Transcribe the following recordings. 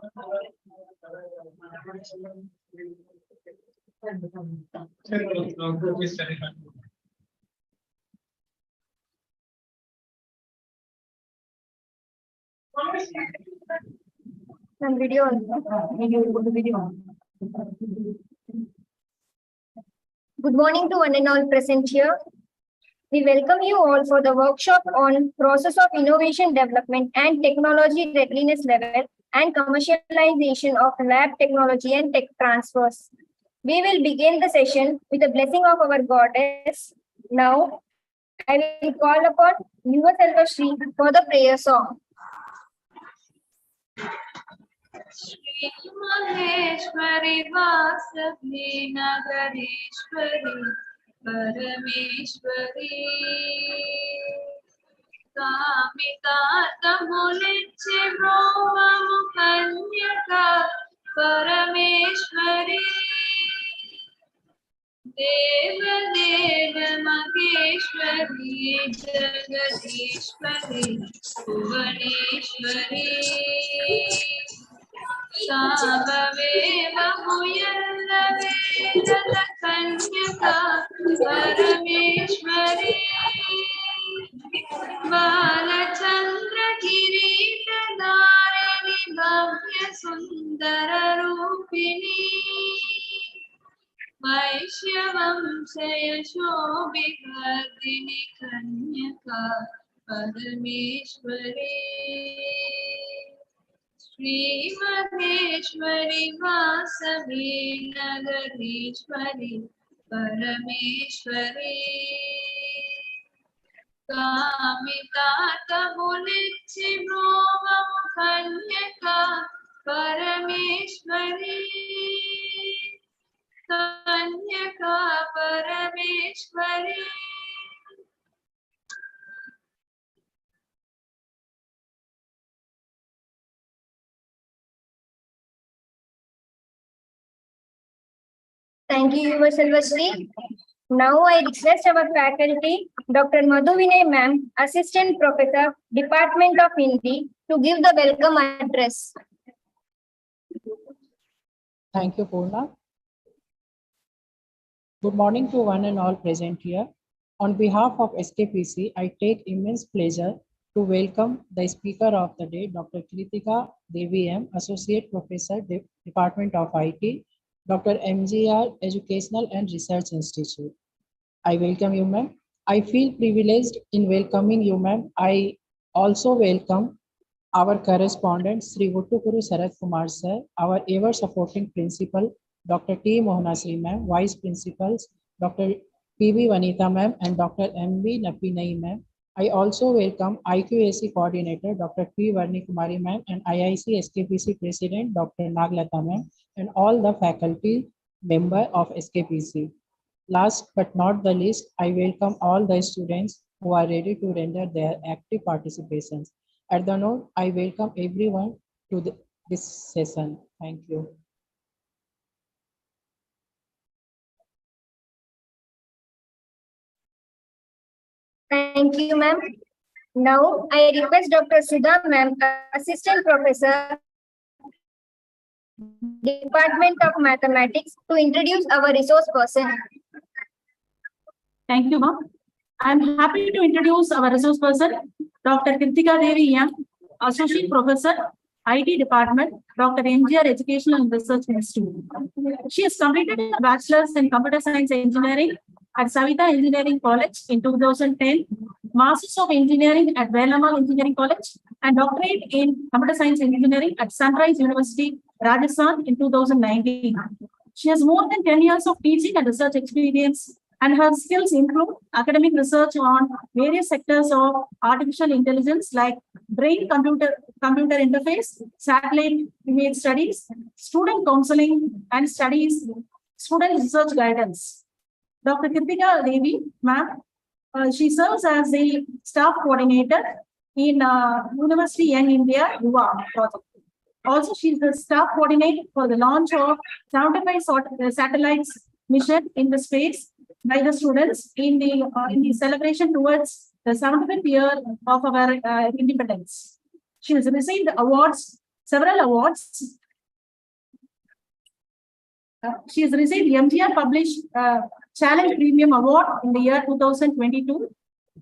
Good morning to one and all present here. We welcome you all for the workshop on process of innovation development and technology readiness level and commercialization of lab technology and tech transfers. We will begin the session with a blessing of our goddess. Now, I will call upon Yuva Selva for the prayer song. Shri Maheshwari Vasabhi Nagareshwari Parameshwari Kamita Muliche Brahma Mukanyaka Parameshwari Deva Deva Mageshwari Jagadeshwari Bhuvaneshwari Savaveva Muyallave Kanyaka Parameshwari Balachandra Kirita Dharini Bhavya Sundara Rupini Vaishyavamsaya Shobhikardini Kanyaka Parameshwari Shri Maheshwari Vasavi Nagareshwari Parameshwari Kamitata Mulichi Brova Kanyaka Parameshwari Kanyaka Parameshwari Thank you, Yuva Selva. Now I request our faculty, Dr. Madhu Vinay Ma'am, Assistant Professor, Department of Hindi, to give the welcome address. Thank you, Purna. Good morning to one and all present here. On behalf of SKPC, I take immense pleasure to welcome the speaker of the day, Dr. Kritika Devi M, Associate Professor, Department of IT, Dr. MGR, Educational and Research Institute. I welcome you, ma'am. I feel privileged in welcoming you, ma'am. I also welcome our correspondent, Sri Vuttukuru Sarath Kumar sir, our ever supporting principal, Dr. T. Mohanasri ma'am, Vice Principals, Dr. P.V. Vanitha ma'am, and Dr. M.V. Napinai ma'am. I also welcome IQAC Coordinator, Dr. P. Varni Kumari ma'am, and IIC SKPC President, Dr. Naglata ma'am, and all the faculty member of SKPC. Last but not the least, I welcome all the students who are ready to render their active participations. At the note, I welcome everyone to this session. Thank you. Thank you, ma'am. Now I request Dr. Sudha ma'am, Assistant Professor, Department of Mathematics, to introduce our resource person. Thank you, ma'am. I am happy to introduce our resource person, Dr. Kritika Devi M, Associate Professor, IT Department, Dr. MGR Educational and Research Institute. She has completed a Bachelor's in Computer Science Engineering at Savita Engineering College in 2010, Masters of Engineering at Vellama Engineering College, and Doctorate in Computer Science Engineering at Sunrise University, Rajasthan in 2019. She has more than 10 years of teaching and research experience, and her skills include academic research on various sectors of artificial intelligence like brain-computer interface, satellite image studies, student counseling, and studies, student research guidance. Dr. Kritika Devi, ma'am, she serves as the staff coordinator in University Young India UVA project. Also, she is the staff coordinator for the launch of 75 satellites mission in the space by the students in the celebration towards the 75th year of our independence. She has received awards several awards. She has received MGR Published Challenge Premium Award in the year 2022.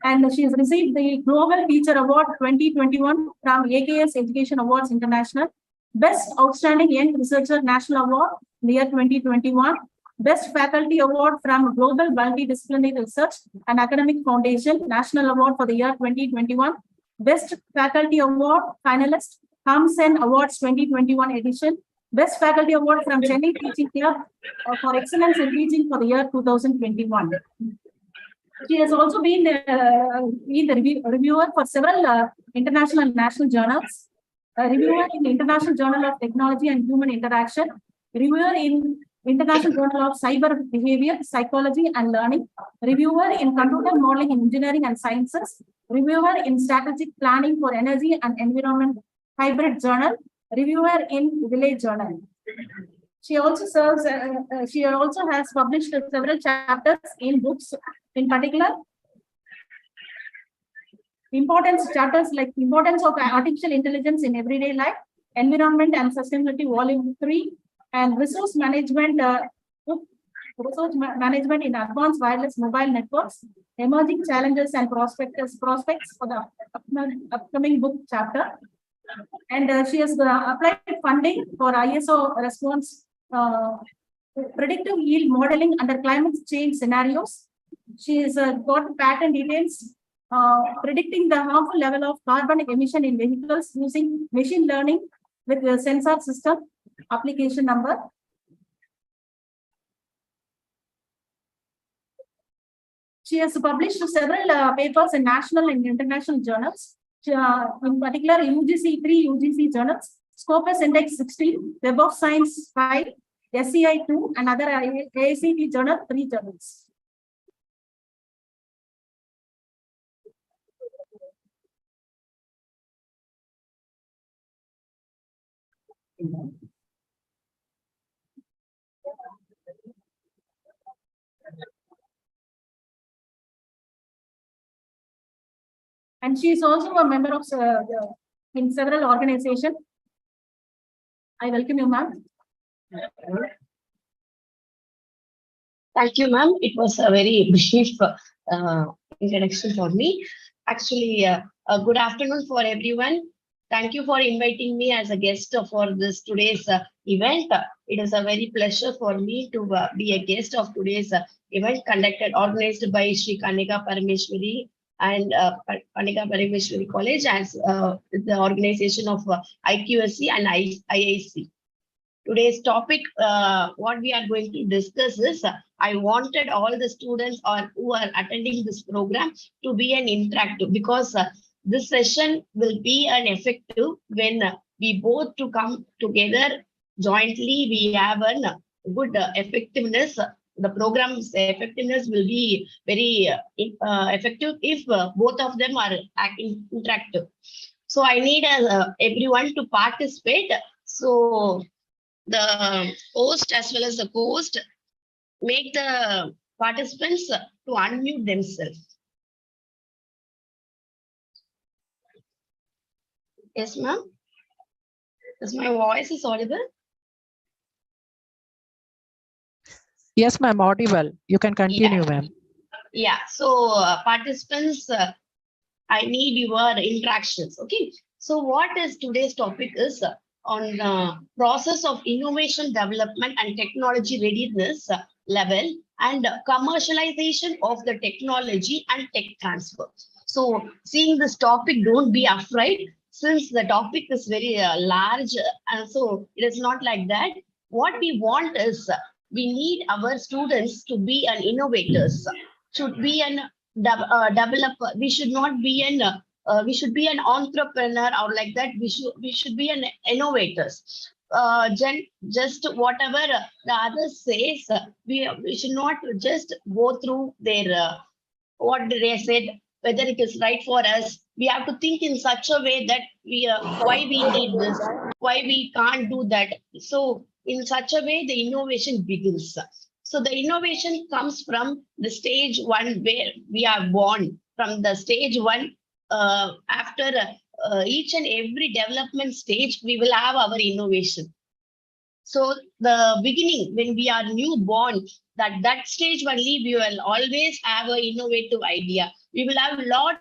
And she has received the Global Teacher Award 2021 from AKS Education Awards International. Best Outstanding Young Researcher National Award in the year 2021. Best Faculty Award from Global Multidisciplinary Research and Academic Foundation National Award for the year 2021. Best Faculty Award finalist, Hamsen Awards 2021 edition. Best Faculty Award from Chennai Teaching Club for Excellence in Teaching for the year 2021. She has also been the reviewer for several international and national journals. Reviewer in the International Journal of Technology and Human Interaction. Reviewer in International Journal of Cyber Behavior, Psychology and Learning. Reviewer in Computer Modeling in Engineering and Sciences. Reviewer in Strategic Planning for Energy and Environment Hybrid Journal. Reviewer in Village Journal. She also serves. She also has published several chapters in books. In particular, importance chapters like Importance of Artificial Intelligence in Everyday Life, Environment and Sustainability, Volume 3, and Resource Management. Management in Advanced Wireless Mobile Networks, Emerging Challenges and Prospects for the upcoming book chapter. And she has applied funding for ISO response predictive yield modeling under climate change scenarios. She has got patent details predicting the harmful level of carbon emission in vehicles using machine learning with the sensor system application number. She has published several papers in national and international journals. In particular, UGC 3 UGC journals, Scopus Index 16, Web of Science 5, SCI 2, and other AICT journal 3 journals. And she is also a member of in several organizations. I welcome you, ma'am. Thank you, ma'am. It was a very brief introduction for me. Actually, good afternoon for everyone. Thank you for inviting me as a guest for this today's event. It is a very pleasure for me to be a guest of today's event organized by Sri Kanika Parameshwari and Kanika Parameshwari College as the organization of IQSC and IIC. Today's topic, what we are going to discuss is, I wanted all the students who are attending this program to be an interactive, because this session will be an effective when we both to come together jointly. We have a good effectiveness. The program's effectiveness will be very effective if both of them are interactive. So I need everyone to participate. So the host as well as the co-host make the participants to unmute themselves. Yes, ma'am. Is my voice is audible? Yes, ma'am, audible. You can continue, ma'am. Yeah, so participants, I need your interactions. Okay, so what is today's topic is on the process of innovation development and technology readiness level and commercialization of the technology and tech transfer. So seeing this topic, don't be afraid, since the topic is very large, and so it is not like that. What we want is, we need our students to be an innovators, should be an developer. We should not be an we should be an entrepreneur or like that. We should be an innovators. Just whatever the others says, we should not just go through their what they said, whether it is right for us. We have to think in such a way that why we need this, why we can't do that. So in such a way, the innovation begins. So the innovation comes from the stage one where we are born, from the stage one after each and every development stage, we will have our innovation. So the beginning, when we are newborn, that stage only, we will always have an innovative idea. We will have lots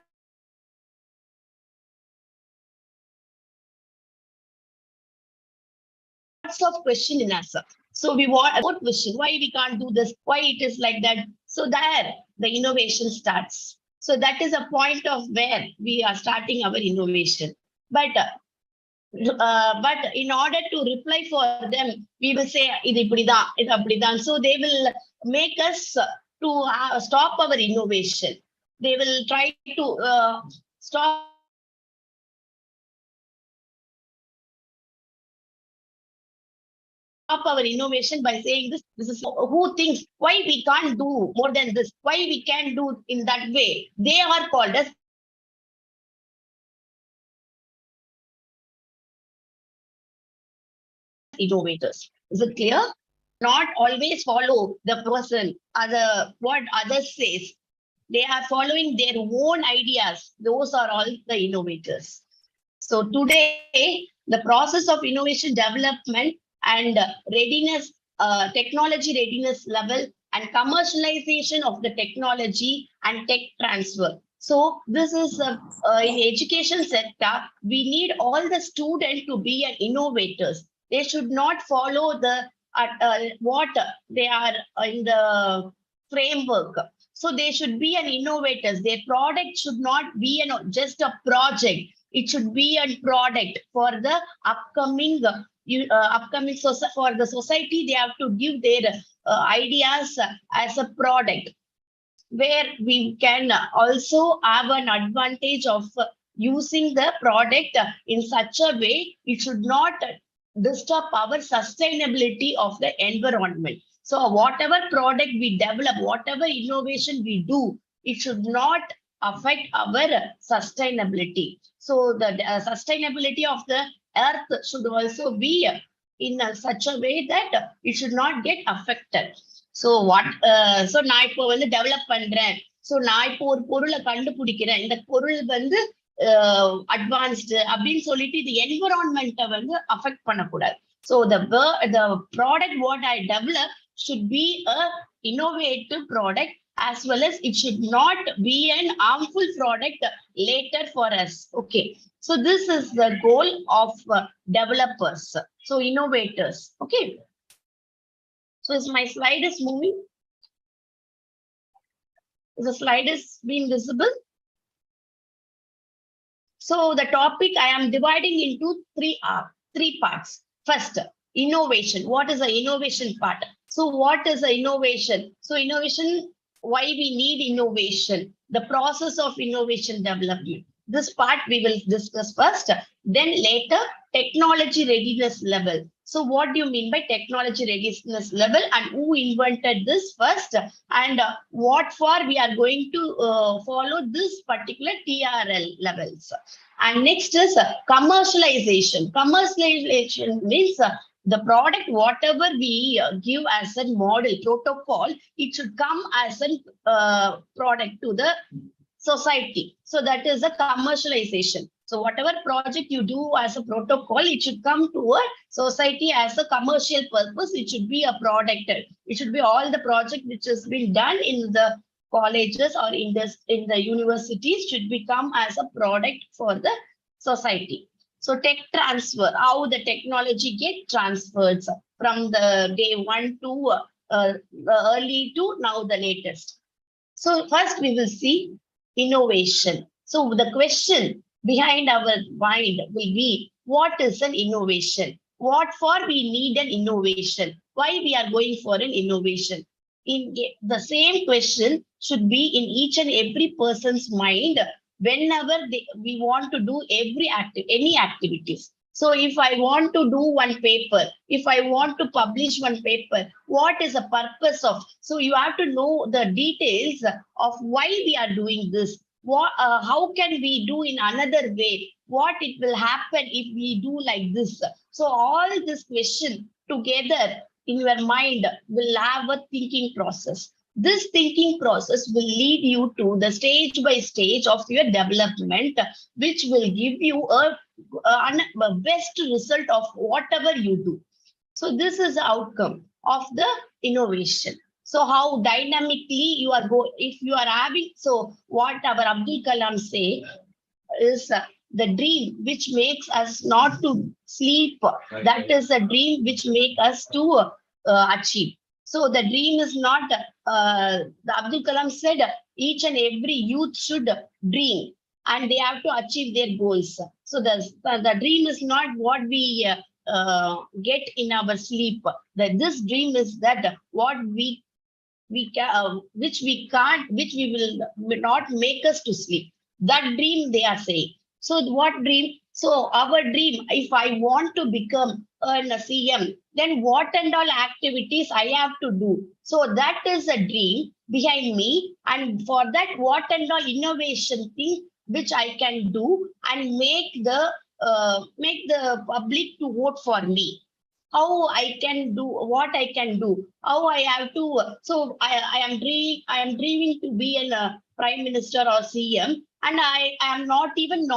of question in us. So we want a question, why we can't do this, why it is like that. So there, the innovation starts. So that is a point of where we are starting our innovation. But in order to reply for them, we will say, "Idu ipdidan, idu apdidan." So they will make us to stop our innovation. They will try to stop our innovation by saying this is who thinks, why we can't do more than this, why we can't do in that way. They are called as innovators. Is it clear? Not always follow the person, what others says. They are following their own ideas. Those are all the innovators. So today, the process of innovation development and readiness, technology readiness level and commercialization of the technology and tech transfer. So this is in education sector, we need all the students to be an innovators. They should not follow the what they are in the framework. So they should be an innovators. Their product should not be just a project. It should be a product for the upcoming for the society. They have to give their ideas as a product, where we can also have an advantage of using the product in such a way it should not disturb our sustainability of the environment. So whatever product we develop, whatever innovation we do, it should not affect our sustainability. So the sustainability of the earth should also be in such a way that it should not get affected. So what so நான் இப்போ வந்து develop பண்றேன், so நான் இப்போ ஒரு பொருளை கண்டுபிடிக்கிறேன், இந்த பொருள் வந்து அட்வான்ஸ்டு அப்படின்னு சொல்லிட்டு இது என்விரான்மெண்ட்டை வந்து அஃபெக்ட் பண்ணக்கூடாது. So the product what I develop should be a innovative product, as well as it should not be an harmful product later for us. Okay, so this is the goal of developers, so innovators. Okay, so is my slide is moving? The slide is being visible? So the topic I am dividing into three parts. First, innovation. What is the innovation part? So what is the innovation? So innovation, why we need innovation, the process of innovation development. This part we will discuss first. Then later, technology readiness level. So what do you mean by technology readiness level, and who invented this first, and what for we are going to follow this particular TRL levels. And next is commercialization. Commercialization means the product, whatever we give as a model protocol, it should come as a product to the society. So that is a commercialization. So whatever project you do as a protocol, it should come to a society as a commercial purpose. It should be a product. It should be all the project which has been done in the colleges or in the universities should become as a product for the society. So tech transfer, how the technology get transferred from the day one to early to now the latest. So first we will see innovation. So the question behind our mind will be, what is an innovation? What for we need an innovation? Why we are going for an innovation? In the same question should be in each and every person's mind whenever we want to do any activities. So if I want to do one paper, if I want to publish one paper, what is the purpose of? So you have to know the details of why we are doing this. How can we do in another way? What it will happen if we do like this? So all this question together in your mind will have a thinking process. This thinking process will lead you to the stage by stage of your development, which will give you a best result of whatever you do. So this is the outcome of the innovation. So how dynamically you are going, if you are having, so what our Abdul Kalam say is the dream which makes us not to sleep. That is a dream which make us to achieve. So the dream is not, the Abdul Kalam said, each and every youth should dream and they have to achieve their goals. So the dream is not what we get in our sleep. That this dream is that what we can, which we can't, which we will not make us to sleep. That dream they are saying. So what dream? So our dream, if I want to become a CM, then what and all activities I have to do. So that is a dream behind me. And for that, what and all innovation thing which I can do and make the public to vote for me. How I can do, what I can do, how I have to. So I am dreaming to be a prime minister or CM, and I am not even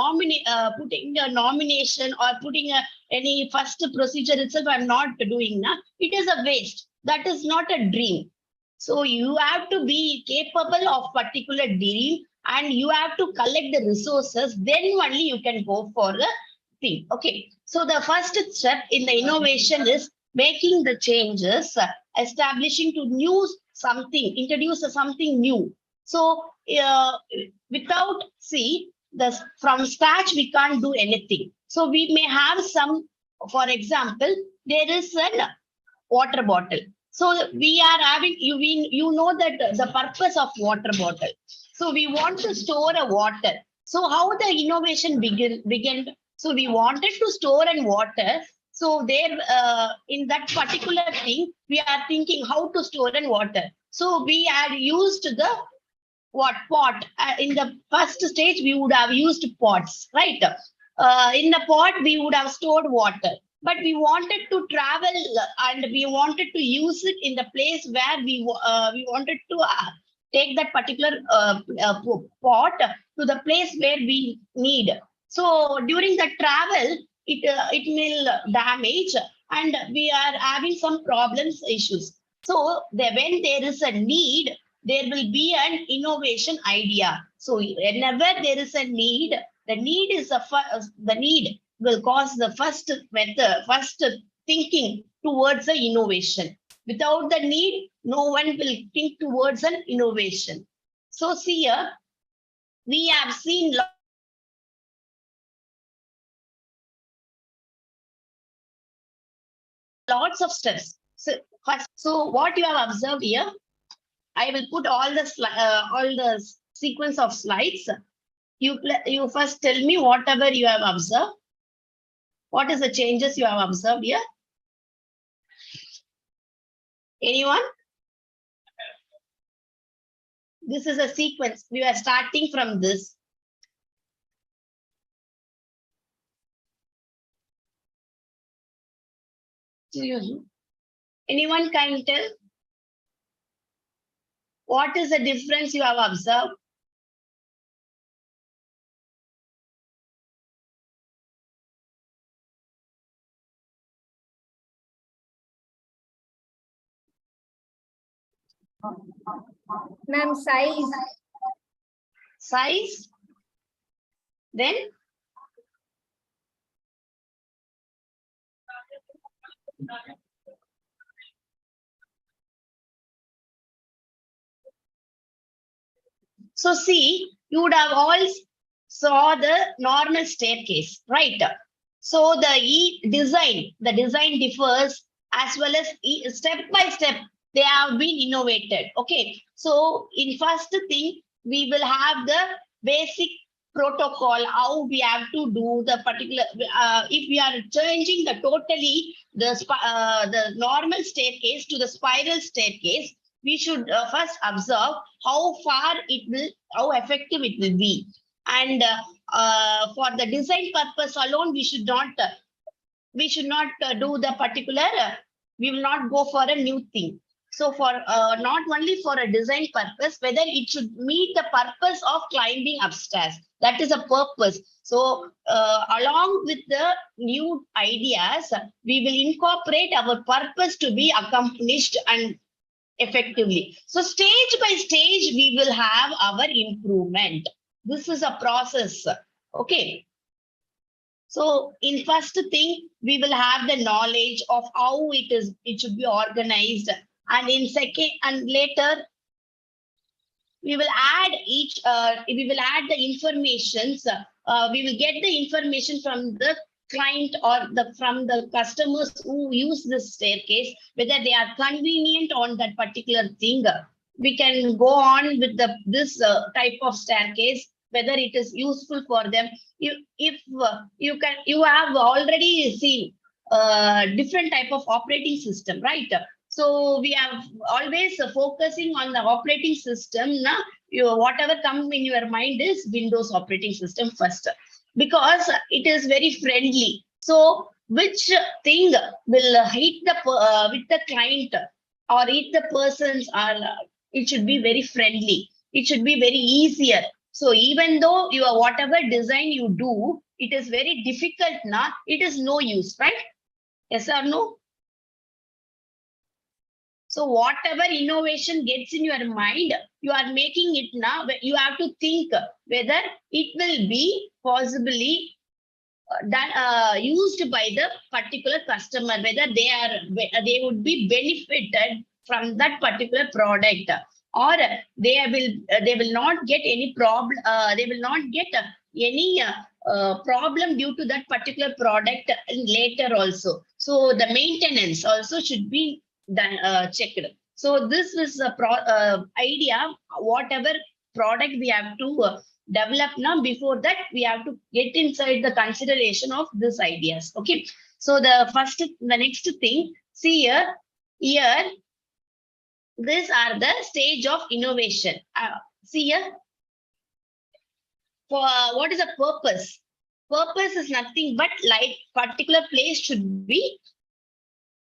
putting a nomination or putting any first procedure itself. I'm not doing that. It is a waste. That is not a dream. So you have to be capable of particular dream, and you have to collect the resources. Then only you can go for the thing. Okay. So the first step in the innovation is making the changes, establishing to introduce something new. So without, from scratch, we can't do anything. So we may have some, for example, there is a water bottle. So we are having, you know that the purpose of water bottle. So we want to store a water. So how the innovation began? So we wanted to store and water. So there, in that particular thing, we are thinking how to store and water. So we had used the pot. In the first stage, we would have used pots, right? In the pot, we would have stored water. But we wanted to travel and we wanted to use it in the place where we wanted to take that particular pot to the place where we need. So during the travel, it will damage and we are having some problems, issues. So when there is a need, there will be an innovation idea. So whenever there is a need, the need will cause the first thinking towards the innovation. Without the need, no one will think towards an innovation. So see here, we have seen lots of steps. So what you have observed here, I will put all the sequence of slides. You first tell me whatever you have observed. What is the changes you have observed here? Anyone? This is a sequence. We are starting from this. Anyone can tell? What is the difference you have observed? Ma'am, size. Size. Then so see, you would have all saw the normal staircase, right? So the design differs, as well as step by step they have been innovated. Okay, so in first thing we will have the basic protocol, how we have to do the particular, if we are changing the normal staircase to the spiral staircase, we should first observe how effective it will be. And for the design purpose alone, we should not do the particular, we will not go for a new thing. So for not only for a design purpose, whether it should meet the purpose of climbing upstairs. That is a purpose. So along with the new ideas, we will incorporate our purpose to be accomplished and effectively. So stage by stage, we will have our improvement. This is a process. Okay. So in first thing, we will have the knowledge of how it should be organized. And in second and later, we will add the informations. We will get the information from the client or from the customers who use this staircase, whether they are convenient on that particular thing. We can go on with this type of staircase, whether it is useful for them. You have already seen different type of operating system, right? So we are always focusing on the operating system. Whatever comes in your mind is Windows operating system first, because it is very friendly. So which thing will hit with the client or hit the persons, or it should be very friendly. It should be very easier. So even though whatever design you do, it is very difficult now, it is no use, right? Yes or no? So whatever innovation gets in your mind, you are making it now. You have to think whether it will be possibly used by the particular customer, whether they would be benefited from that particular product, or they will not get any problem. They will not get any problem due to that particular product later also. So the maintenance also should be done, checked. So this is a idea. Whatever product we have to develop now, before that we have to get inside the consideration of these ideas. Okay. So the next thing, see here, these are the stage of innovation. See here, for what is a purpose? Purpose is nothing but like particular place should be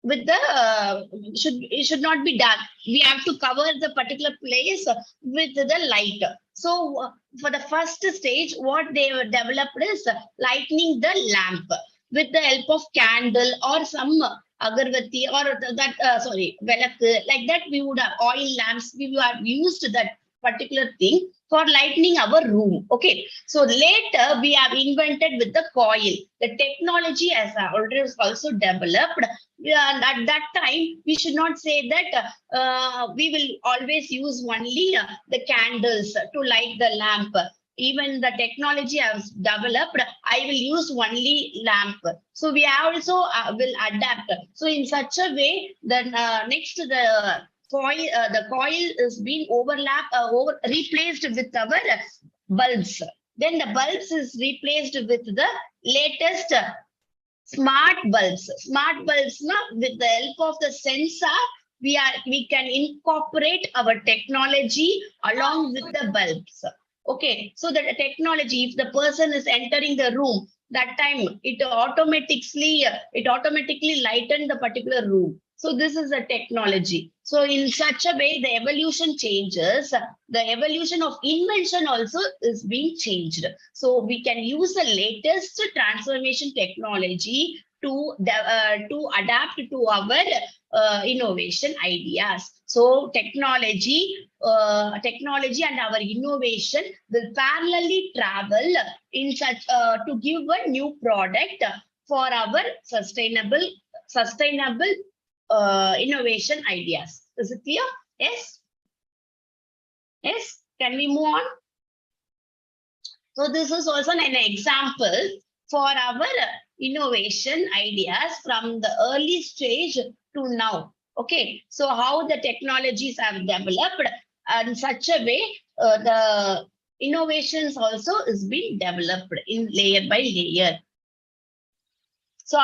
with the it should not be dark. We have to cover the particular place with the light. So for the first stage, what they developed is lightening the lamp with the help of candle or some agarbatti or velak, like that. We would have oil lamps. We would have used that particular thing for lightening our room. Okay. So later we have invented with the coil. The technology has already also developed. At that time, we should not say that we will always use only the candles to light the lamp. Even the technology has developed, I will use only lamp. So we also will adapt. So in such a way, then next the coil is being replaced with our bulbs. Then the bulbs is replaced with the latest smart bulbs. Smart bulbs, with the help of the sensor, we can incorporate our technology along with the bulbs. Okay, so the technology, if the person is entering the room, that time it automatically lighten the particular room. So this is a technology. So in such a way, the evolution changes. The evolution of invention also is being changed. So we can use the latest transformation technology to adapt to our innovation ideas. So technology and our innovation will parallelly travel in such to give a new product for our sustainable innovation ideas. Is it clear? Yes. Yes. Can we move on? So this is also an example for our innovation ideas from the early stage to now. Okay. So how the technologies have developed in such a way, the innovations also is being developed in layer by layer. So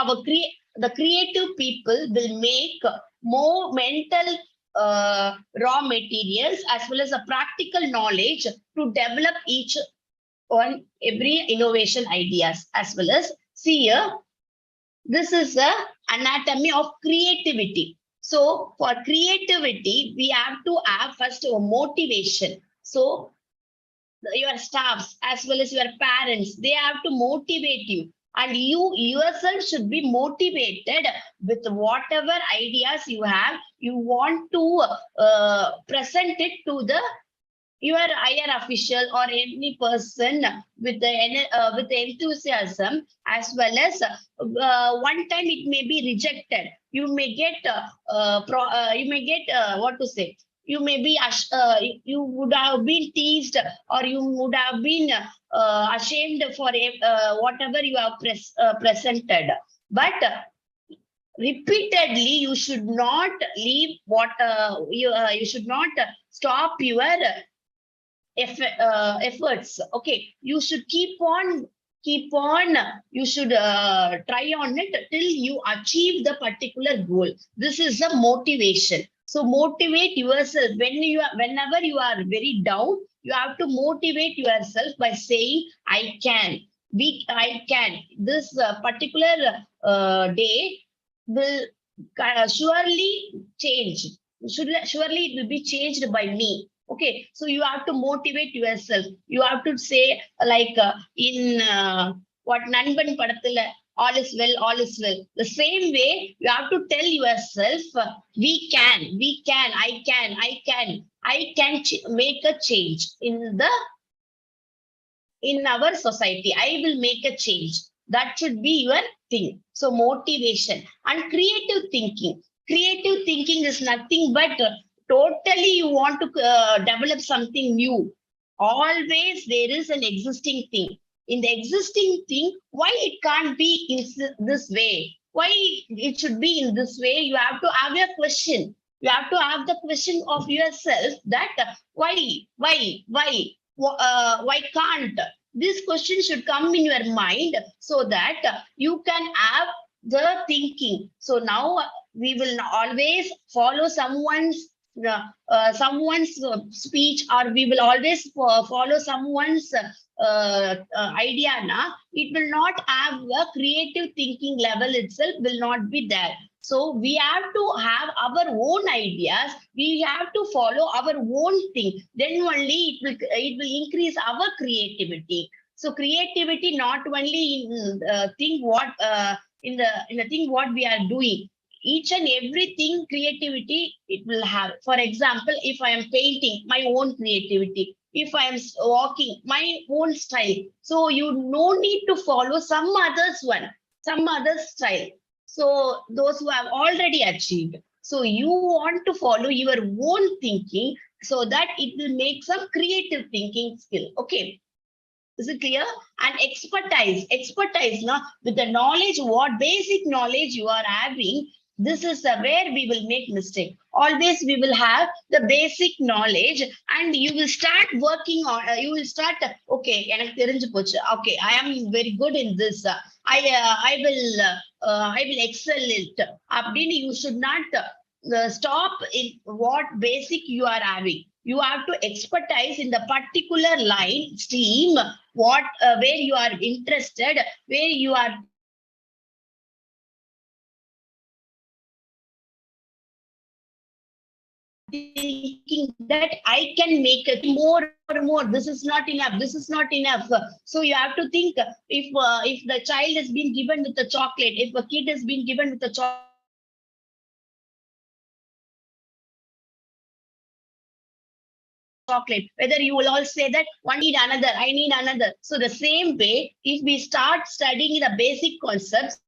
the creative people will make more mental raw materials as well as a practical knowledge to develop each on every innovation ideas, as well as see here, this is the anatomy of creativity. So for creativity, we have to have first a motivation. So your staffs as well as your parents, they have to motivate you, and you yourself should be motivated with whatever ideas you have. You want to present it to the your higher official or any person with with the enthusiasm, as well as one time it may be rejected. You may get you may get what to say. You may be you would have been teased, or you would have been ashamed for whatever you have presented. But repeatedly, you should not leave what you should not stop your efforts. Okay, you should keep on, you should try on it till you achieve the particular goal. This is the motivation. So motivate yourself whenever you are very down. You have to motivate yourself by saying, I can, I can. This particular day will surely change. Surely it will be changed by me. Okay, so you have to motivate yourself. You have to say like in what Nanban Padathila, all is well, all is well. The same way, you have to tell yourself, we can, I can make a change in our society. I will make a change. That should be your thing. So motivation and creative thinking. Creative thinking is nothing but totally you want to develop something new. Always there is an existing thing. In the existing thing, why it can't be in this way? Why it should be in this way? You have to have a question. You have to have the question of yourself that why can't? This question should come in your mind so that you can have the thinking. So now we will always follow someone's speech, or we will always follow someone's idea. It will not have a creative thinking level itself will not be there. So we have to have our own ideas. We have to follow our own thing. Then only it will increase our creativity. So creativity not only in thing what in the thing what we are doing. Each and everything creativity it will have. For example, if I am painting, my own creativity. If I am walking, my own style. So you no need to follow some other style. So those who have already achieved. So you want to follow your own thinking so that it will make some creative thinking skill. Okay. Is it clear? And expertise now with the knowledge, what basic knowledge you are having, this is where we will make mistake. Always we will have the basic knowledge, and you will start working on, you will start, okay, okay, I am very good in this. I will excel it. You should not stop in what basic you are having. You have to expertise in the particular line, stream, what where you are interested, where you are thinking that I can make it more. This is not enough. This is not enough. So you have to think, if the child has been given with a chocolate, if a kid has been given with a chocolate, whether you will all say that one need another, I need another. So the same way, if we start studying the basic concepts,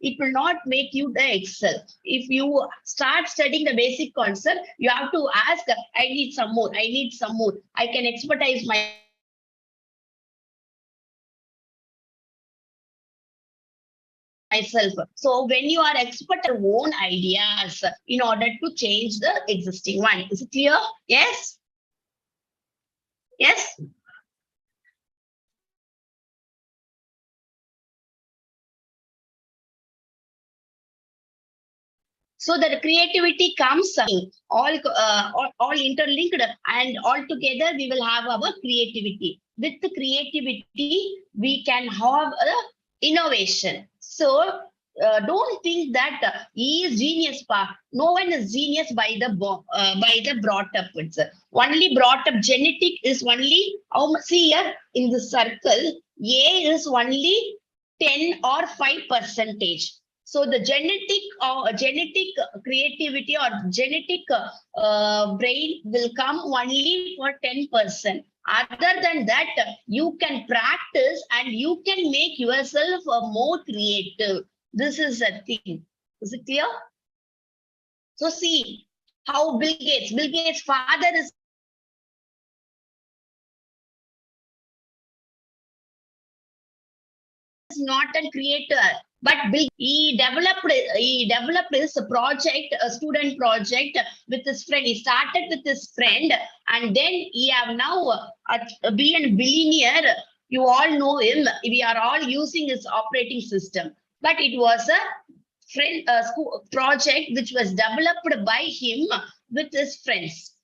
it will not make you the excel. If you start studying the basic concept, you have to ask, I need some more, I need some more. I can expertise myself. So when you are expert your own ideas in order to change the existing one. Is it clear? Yes? Yes? So the creativity comes all interlinked, and all together we will have our creativity. With the creativity, we can have a innovation. So don't think that he is genius. No one is genius by the brought up. It's only brought up. Genetic is only how much? See here in the circle, A is only 10 or 5%. So the genetic creativity or genetic brain will come only for 10%. Other than that, you can practice and you can make yourself more creative. This is a thing. Is it clear? So see how Bill Gates' father is not a creator, but he developed his project, a student project with his friend. He started with his friend, and then he have now be a billionaire. You all know him. We are all using his operating system, but it was a friend school project which was developed by him with his friends.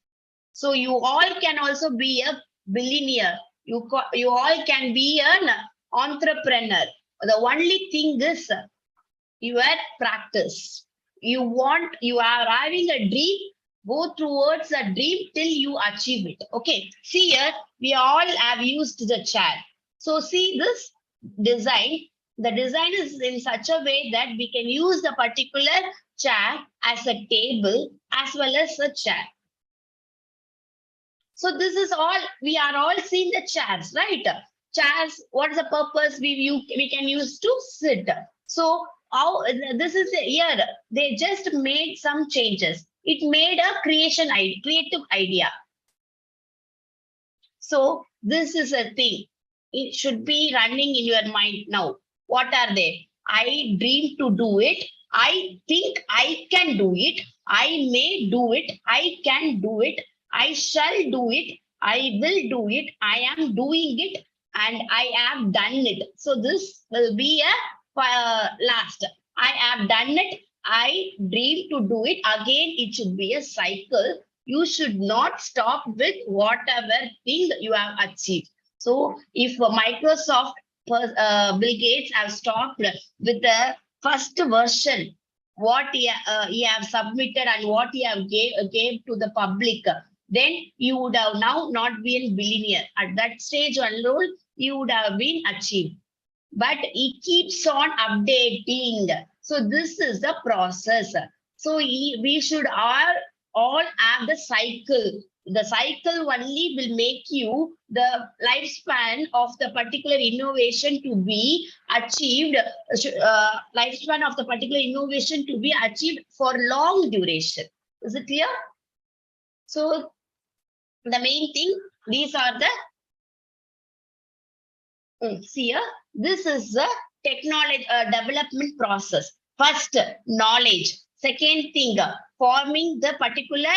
So you all can also be a billionaire. You all can be an entrepreneur. The only thing is your practice. You are having a dream, go towards a dream till you achieve it. Okay. See here, we all have used the chair. So see this design. The design is in such a way that we can use the particular chair as a table as well as a chair. So this is all, we are all seeing the chairs, right? Chairs, what is the purpose we can use to sit? So how this is here, they just made some changes. It made a creative idea. So this is a thing. It should be running in your mind now. What are they? I dream to do it. I think I can do it. I may do it. I can do it. I shall do it. I will do it. I am doing it. And I have done it. So this will be a last. I have done it. I dream to do it. Again, it should be a cycle. You should not stop with whatever thing you have achieved. So if Microsoft, Bill Gates have stopped with the first version, what he have submitted and what he have gave to the public, then you would have now not been billionaire. At that stage alone, you would have been achieved. But he keeps on updating. So this is the process. So we should all have the cycle. The cycle only will make you the lifespan of the particular innovation to be achieved, lifespan of the particular innovation to be achieved for long duration. Is it clear? So the main thing, these are the, see here, this is the technology development process. First, knowledge. Second thing, forming the particular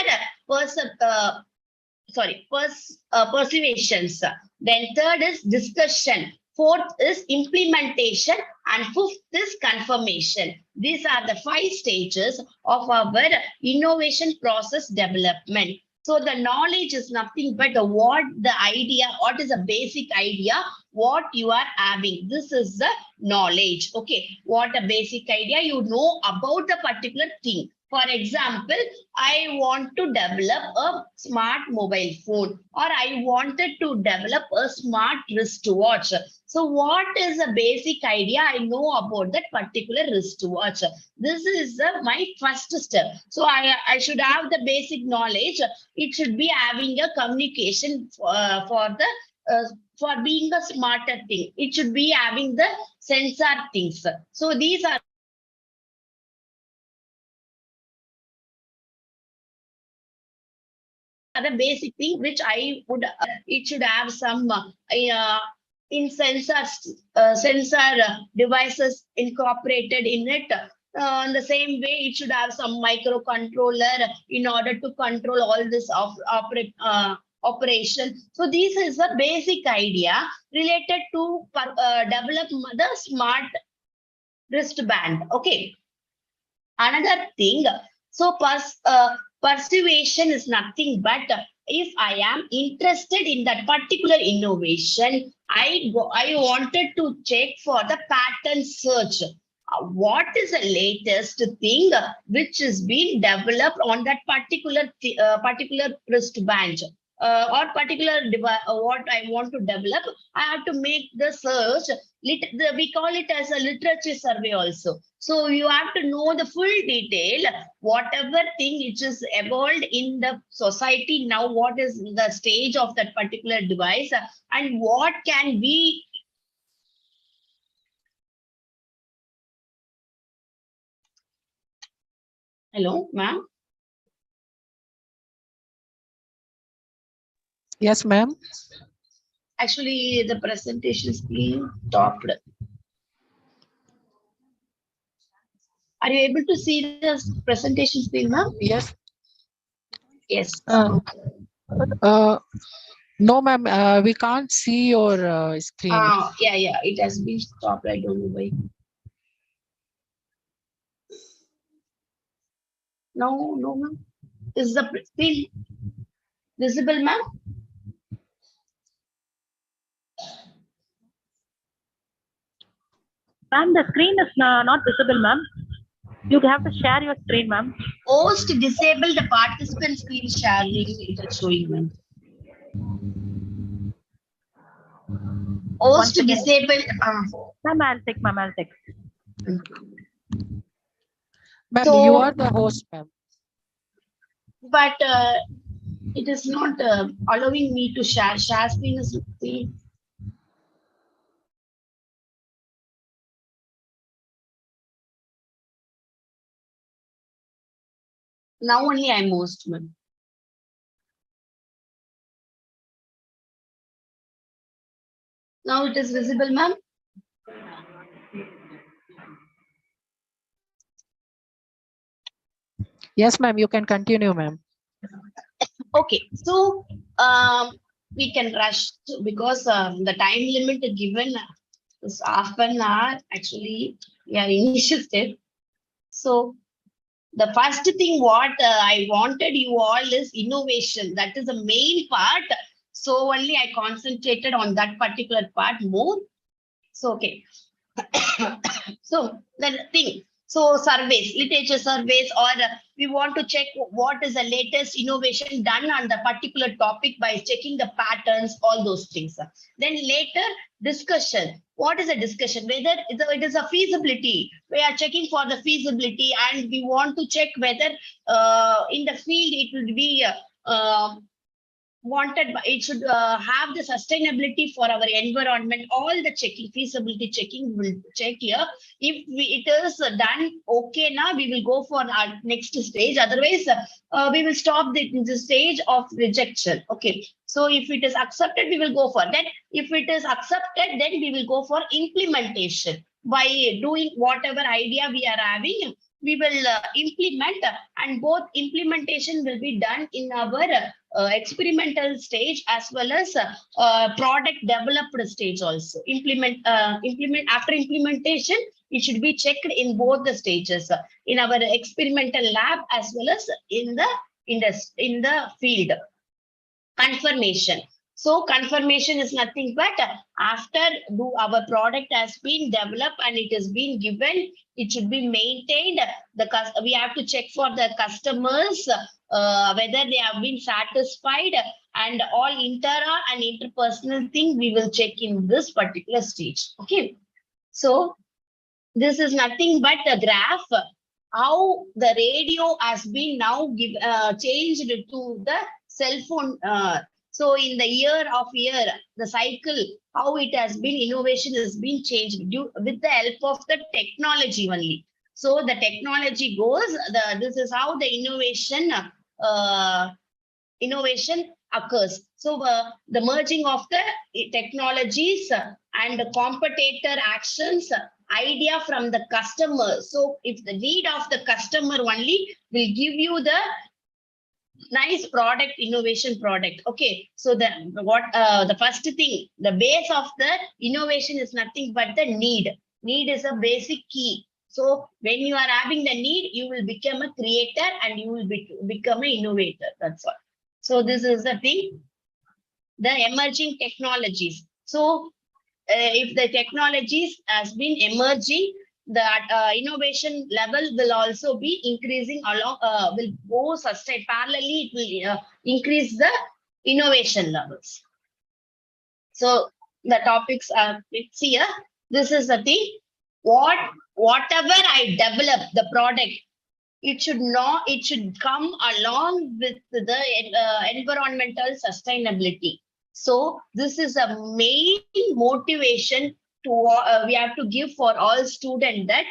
persuasions. Then third is discussion. Fourth is implementation. And fifth is confirmation. These are the 5 stages of our innovation process development. So the knowledge is nothing but what is the basic idea, what you are having. This is the knowledge. Okay, what a basic idea you know about the particular thing. For example, I want to develop a smart mobile phone, or I wanted to develop a smart wristwatch. So what is the basic idea I know about that particular wristwatch? This is my first step. So I should have the basic knowledge. It should be having a communication for being a smarter thing. It should be having the sensor things. So these are the basic thing which I would, it should have some in sensor devices incorporated in it. In the same way, it should have some microcontroller in order to control all this operation. So this is the basic idea related to develop the smart wristband. Okay. Another thing, so persuasion is nothing but if I am interested in that particular innovation, I wanted to check for the pattern search. what is the latest thing which is being developed on that particular wristband or particular device, what I want to develop. I have to make the search. We call it as a literature survey also. So you have to know the full detail, whatever thing which is evolved in the society now, what is the stage of that particular device, and what can be. Hello, ma'am. Yes, ma'am. Actually, the presentation is being stopped. Are you able to see the presentation screen, ma'am? Yes. Yes. No, ma'am. We can't see your screen. Yeah, it has been stopped. I don't know why. No, ma'am. Is the screen visible, ma'am? Ma'am, the screen is not visible, ma'am. You have to share your screen, ma'am. Host disable the participant screen sharing. It is showing, ma'am. Host disable. Ma'am, I'll take, ma'am. I'll take. Ma'am, So- you are the host, ma'am. But it is not allowing me to share. Share screen is free. Now only I'm host, ma'am. Now it is visible, ma'am. Yes, ma'am. You can continue, ma'am. Okay, so we can rush because the time limit given is half an hour. Actually, yeah, initial step. So the first thing what I wanted you all is innovation. That is the main part. So only I concentrated on that particular part more. So okay. So the thing. So surveys, literature surveys, or we want to check what is the latest innovation done on the particular topic by checking the patterns, all those things. Then later discussion. What is a discussion? Whether it is a feasibility. We are checking for the feasibility, and we want to check whether in the field it will be wanted, it should have the sustainability for our environment. All the checking, feasibility checking will check here. If it is done okay, now we will go for our next stage. Otherwise, we will stop the stage of rejection. Okay. So if it is accepted, we will go for that. If it is accepted, then we will go for implementation. By doing whatever idea we are having, we will implement, and both implementation will be done in our experimental stage as well as product developed stage also. Implement after implementation, it should be checked in both the stages, in our experimental lab as well as in the field. Confirmation. So confirmation is nothing but after our product has been developed and it has been given, it should be maintained. We have to check for the customers whether they have been satisfied, and all inter and interpersonal thing we will check in this particular stage. Okay. So this is nothing but a graph how the radio has been now changed to the cell phone. So in the year, the cycle, how it has been, innovation has been changed with the help of the technology only. So the technology goes, this is how the innovation occurs. So the merging of the technologies and the competitor actions, idea from the customer. So if the need of the customer only will give you the nice product, innovation product. Okay, so the first thing, the base of the innovation is nothing but the need. Need is a basic key. So when you are having the need, you will become a creator and you will become an innovator. That's all. So this is the thing, the emerging technologies. So if the technologies has been emerging, the innovation level will also be increasing along, will go sustain parallelly, it will increase the innovation levels. So the topics are, let's see here. This is the thing. Whatever I develop, the product, it should come along with the environmental sustainability. So this is a main motivation to we have to give for all students, that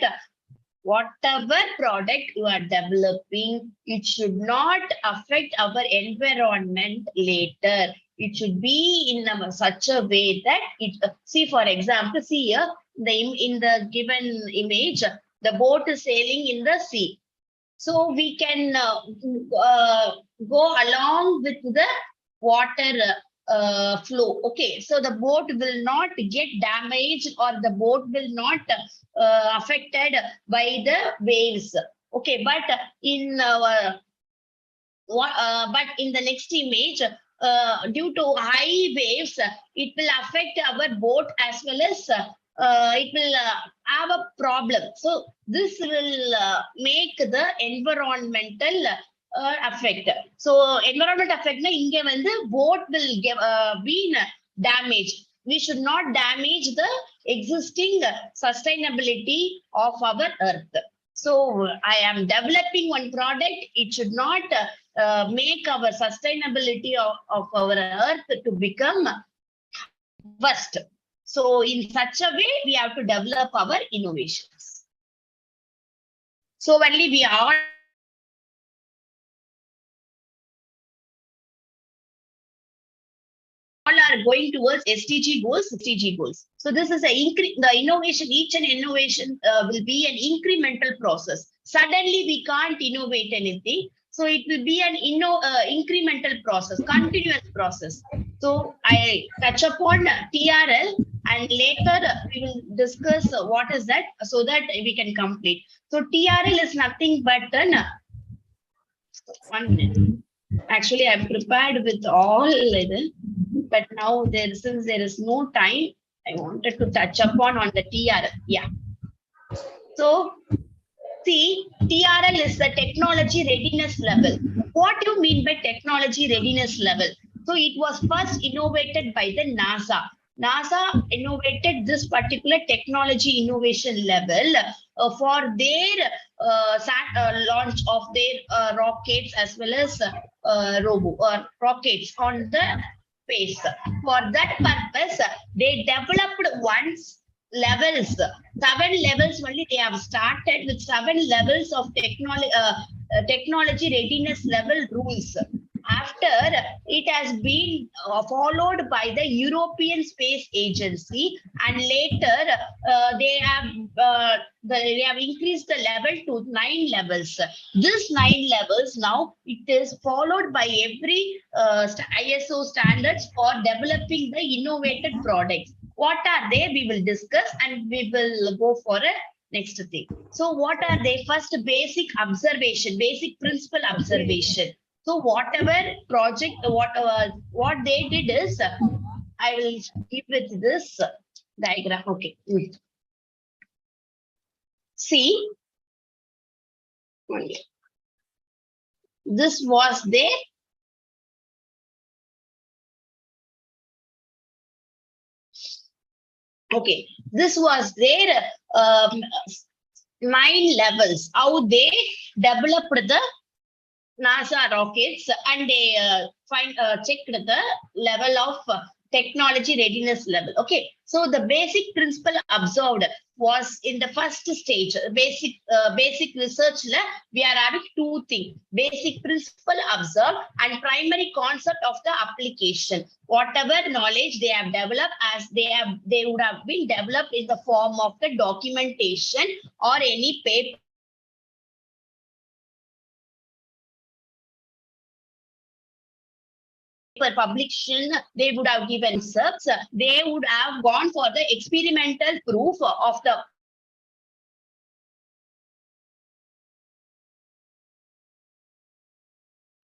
whatever product you are developing, it should not affect our environment later. It should be in such a way that it, see, for example, see here, in the given image, the boat is sailing in the sea. So we can go along with the water flow. Okay, so the boat will not get damaged, or the boat will not affected by the waves. Okay, but in but in the next image, due to high waves, it will affect our boat as well as it will have a problem. So this will make the environmental effect. So environment effect na inge vandu boat will be damaged. We should not damage the existing sustainability of our earth. So I am developing one product. It should not make our sustainability of our earth to become worst. So in such a way, we have to develop our innovations. So only we all are going towards SDG goals. So this is the innovation, each and innovation will be an incremental process. Suddenly we can't innovate anything. So it will be an incremental process, continuous process. So I touch upon TRL, and later we will discuss what is that, so that we can complete. So TRL is nothing but one minute. Actually, I'm prepared with all it, but now since there is no time, I wanted to touch upon on the TRL. Yeah. So see, TRL is the technology readiness level. What do you mean by technology readiness level? So it was first innovated by the NASA. NASA innovated this particular technology innovation level for their launch of their rockets, as well as rockets on the space. For that purpose, they developed levels, 7 levels only. They have started with 7 levels of technology readiness level rules. After it has been followed by the European Space Agency, and later they have increased the level to 9 levels. This 9 levels now, it is followed by every ISO standards for developing the innovative products. What are they? We will discuss, and we will go for a next thing. So what are they? First, basic observation, basic principle observation. So whatever project, what they did is, I will give it this diagram. Okay. See, this was there. Okay, this was their 9 levels, how they developed the NASA rockets, and they checked the level of technology readiness level. Okay, so the basic principle observed was in the first stage, basic research. We are having 2 things: basic principle observed and primary concept of the application. Whatever knowledge they have developed, as they would have been developed in the form of the documentation or any paper publication. They would have given subs. They would have gone for the experimental proof of the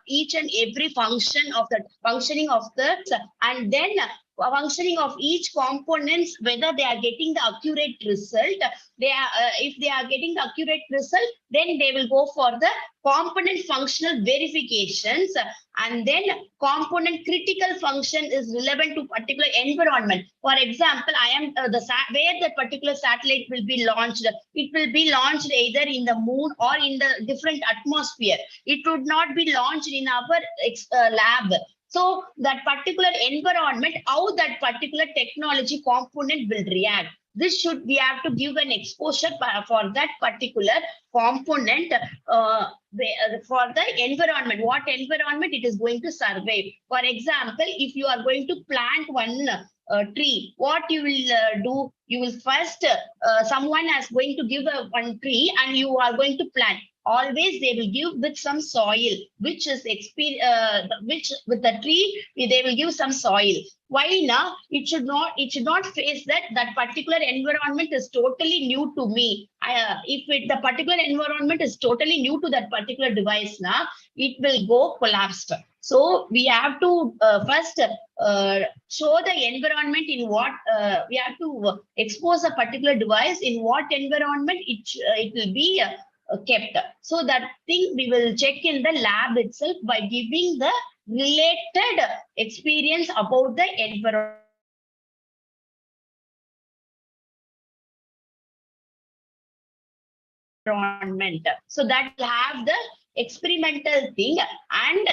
each and every function of the functioning of the, and then functioning of each components, whether they are getting the accurate result. They are, if they are getting the accurate result, then they will go for the component functional verifications, and then component critical function is relevant to particular environment. For example, I am where the particular satellite will be launched. It will be launched either in the moon or in the different atmosphere. It would not be launched in our lab. So that particular environment, how that particular technology component will react. This should, we have to give an exposure for that particular component for the environment, what environment it is going to survive. For example, if you are going to plant one tree, what you will do, you will first, someone is going to give one tree and you are going to plant. Always they will give with some soil, which is which with the tree, they will give some soil. Why now? It should not face that particular environment is totally new to me. If the particular environment is totally new to that particular device, now it will go collapsed. So we have to first show the environment in what we have to expose a particular device in what environment it will be kept. So that thing we will check in the lab itself by giving the related experience about the environment. So that will have the experimental thing, and